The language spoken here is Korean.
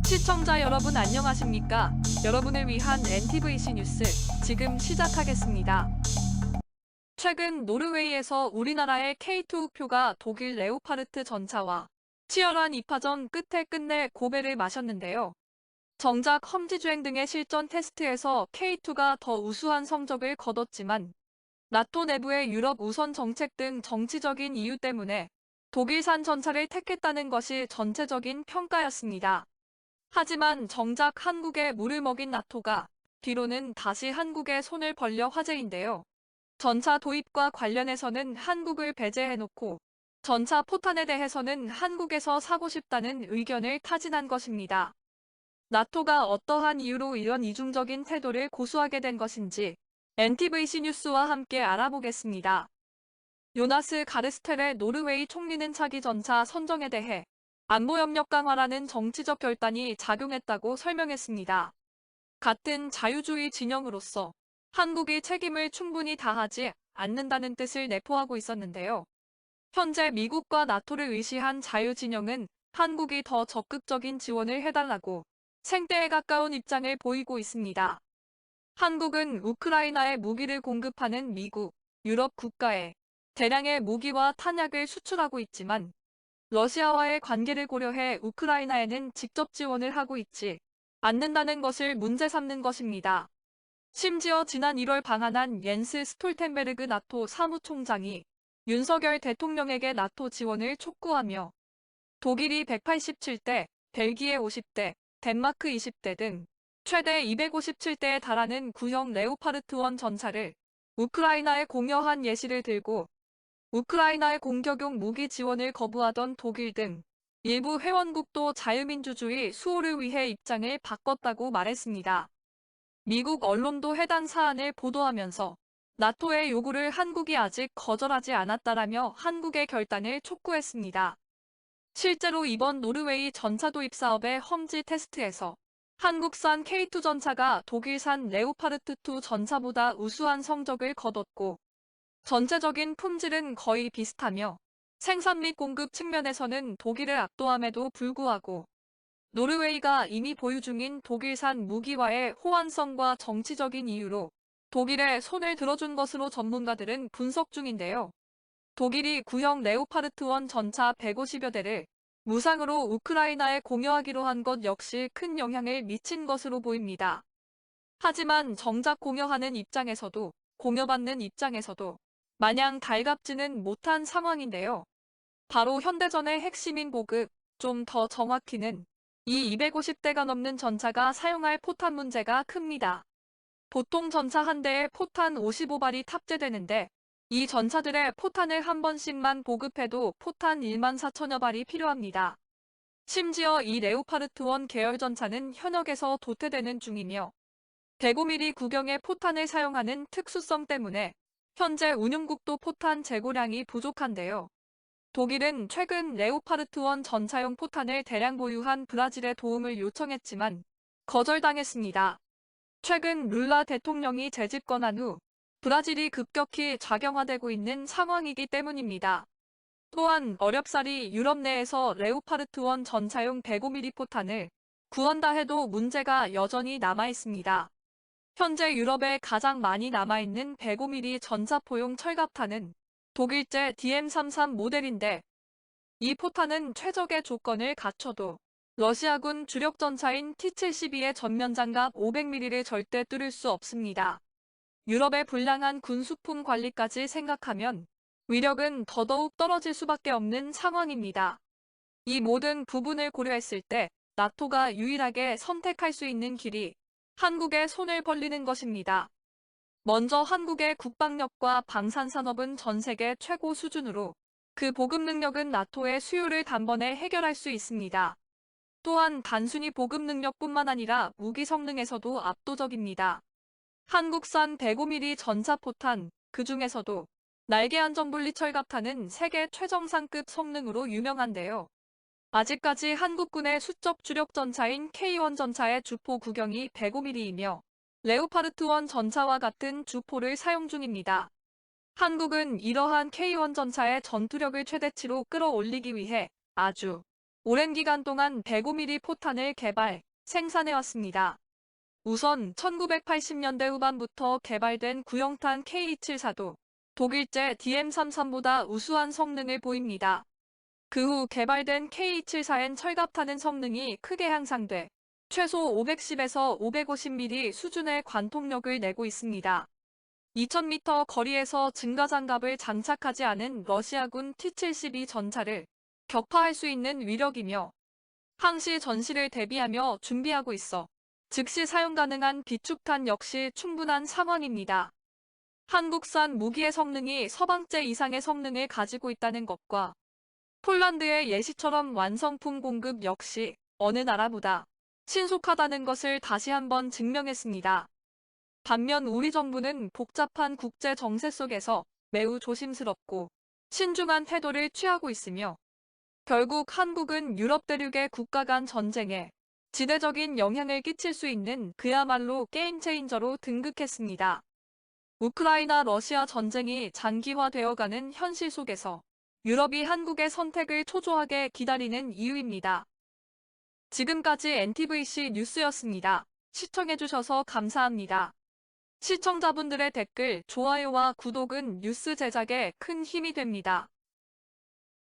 시청자 여러분 안녕하십니까? 여러분을 위한 NTVC 뉴스 지금 시작하겠습니다. 최근 노르웨이에서 우리나라의 K2 표가 독일 레오파르트 전차와 치열한 2파전 끝에 끝내 고배를 마셨는데요. 정작 험지주행 등의 실전 테스트에서 K2가 더 우수한 성적을 거뒀지만 나토 내부의 유럽 우선 정책 등 정치적인 이유 때문에 독일산 전차를 택했다는 것이 전체적인 평가였습니다. 하지만 정작 한국에 물을 먹인 나토가 뒤로는 다시 한국에 손을 벌려 화제인데요. 전차 도입과 관련해서는 한국을 배제해놓고 전차 포탄에 대해서는 한국에서 사고 싶다는 의견을 타진한 것입니다. 나토가 어떠한 이유로 이런 이중적인 태도를 고수하게 된 것인지 NTVC 뉴스와 함께 알아보겠습니다. 요나스 가르스텔의 노르웨이 총리는 차기 전차 선정에 대해 안보협력 강화라는 정치적 결단이 작용했다고 설명했습니다. 같은 자유주의 진영으로서 한국이 책임을 충분히 다하지 않는다는 뜻을 내포하고 있었는데요. 현재 미국과 나토를 의시한 자유진영은 한국이 더 적극적인 지원을 해달라고 생떼에 가까운 입장을 보이고 있습니다. 한국은 우크라이나에 무기를 공급하는 미국, 유럽 국가에 대량의 무기와 탄약을 수출하고 있지만 러시아와의 관계를 고려해 우크라이나에는 직접 지원을 하고 있지 않는다는 것을 문제 삼는 것입니다. 심지어 지난 1월 방한한 옌스 스톨텐베르그 나토 사무총장이 윤석열 대통령에게 나토 지원을 촉구하며 독일이 187대, 벨기에 50대, 덴마크 20대 등 최대 257대에 달하는 구형 레오파르트 1 전차를 우크라이나에 공여한 예시를 들고 우크라이나의 공격용 무기 지원을 거부하던 독일 등 일부 회원국도 자유민주주의 수호를 위해 입장을 바꿨다고 말했습니다. 미국 언론도 해당 사안을 보도하면서 나토의 요구를 한국이 아직 거절하지 않았다라며 한국의 결단을 촉구했습니다. 실제로 이번 노르웨이 전차 도입 사업의 험지 테스트에서 한국산 K2 전차가 독일산 레오파르트 2 전차보다 우수한 성적을 거뒀고 전체적인 품질은 거의 비슷하며 생산 및 공급 측면에서는 독일을 압도함에도 불구하고 노르웨이가 이미 보유 중인 독일산 무기와의 호환성과 정치적인 이유로 독일에 손을 들어준 것으로 전문가들은 분석 중인데요. 독일이 구형 레오파르트 1 전차 150여 대를 무상으로 우크라이나에 공여하기로 한 것 역시 큰 영향을 미친 것으로 보입니다. 하지만 정작 공여하는 입장에서도 공여받는 입장에서도 마냥 달갑지는 못한 상황인데요. 바로 현대전의 핵심인 보급, 좀 더 정확히는 이 250대가 넘는 전차가 사용할 포탄 문제가 큽니다. 보통 전차 한 대에 포탄 55발이 탑재되는데 이 전차들의 포탄을 한 번씩만 보급해도 포탄 1만 4천여 발이 필요합니다. 심지어 이 레오파르트 1 계열 전차는 현역에서 도태되는 중이며 105mm 구경의 포탄을 사용하는 특수성 때문에 현재 운용국도 포탄 재고량이 부족한데요. 독일은 최근 레오파르트 1 전차용 포탄을 대량 보유한 브라질의 도움을 요청했지만 거절당했습니다. 최근 룰라 대통령이 재집권한 후 브라질이 급격히 작용화되고 있는 상황이기 때문입니다. 또한 어렵사리 유럽 내에서 레오파르트 1 전차용 105mm 포탄을 구한다 해도 문제가 여전히 남아있습니다. 현재 유럽에 가장 많이 남아있는 105mm 전차포용 철갑탄은 독일제 DM33 모델인데 이 포탄은 최적의 조건을 갖춰도 러시아군 주력 전차인 T-72의 전면장갑 500mm를 절대 뚫을 수 없습니다. 유럽의 불량한 군수품 관리까지 생각하면 위력은 더더욱 떨어질 수밖에 없는 상황입니다. 이 모든 부분을 고려했을 때 나토가 유일하게 선택할 수 있는 길이 한국에 손을 벌리는 것입니다. 먼저 한국의 국방력과 방산산업은 전 세계 최고 수준으로 그 보급 능력은 나토의 수요를 단번에 해결할 수 있습니다. 또한 단순히 보급 능력뿐만 아니라 무기 성능에서도 압도적입니다. 한국산 105mm 전차포탄, 그 중에서도 날개 안전분리 철갑탄은 세계 최정상급 성능으로 유명한데요. 아직까지 한국군의 수적 주력 전차인 K1 전차의 주포 구경이 105mm이며 레오파르트 1 전차와 같은 주포를 사용 중입니다. 한국은 이러한 K1 전차의 전투력을 최대치로 끌어올리기 위해 아주 오랜 기간 동안 105mm 포탄을 개발, 생산해왔습니다. 우선 1980년대 후반부터 개발된 구형탄 K274도 독일제 DM33보다 우수한 성능을 보입니다. 그 후 개발된 K274엔 철갑타는 성능이 크게 향상돼 최소 510에서 550mm 수준의 관통력을 내고 있습니다. 2000m 거리에서 증가장갑을 장착하지 않은 러시아군 T-72 전차를 격파할 수 있는 위력이며 항시 전시를 대비하며 준비하고 있어 즉시 사용 가능한 비축탄 역시 충분한 상황입니다. 한국산 무기의 성능이 서방제 이상의 성능을 가지고 있다는 것과 폴란드의 예시처럼 완성품 공급 역시 어느 나라보다 신속하다는 것을 다시 한번 증명했습니다. 반면 우리 정부는 복잡한 국제 정세 속에서 매우 조심스럽고 신중한 태도를 취하고 있으며 결국 한국은 유럽 대륙의 국가 간 전쟁에 지대적인 영향을 끼칠 수 있는 그야말로 게임 체인저로 등극했습니다. 우크라이나 러시아 전쟁이 장기화되어가는 현실 속에서 유럽이 한국의 선택을 초조하게 기다리는 이유입니다. 지금까지 NTVC 뉴스였습니다. 시청해주셔서 감사합니다. 시청자분들의 댓글, 좋아요와 구독은 뉴스 제작에 큰 힘이 됩니다.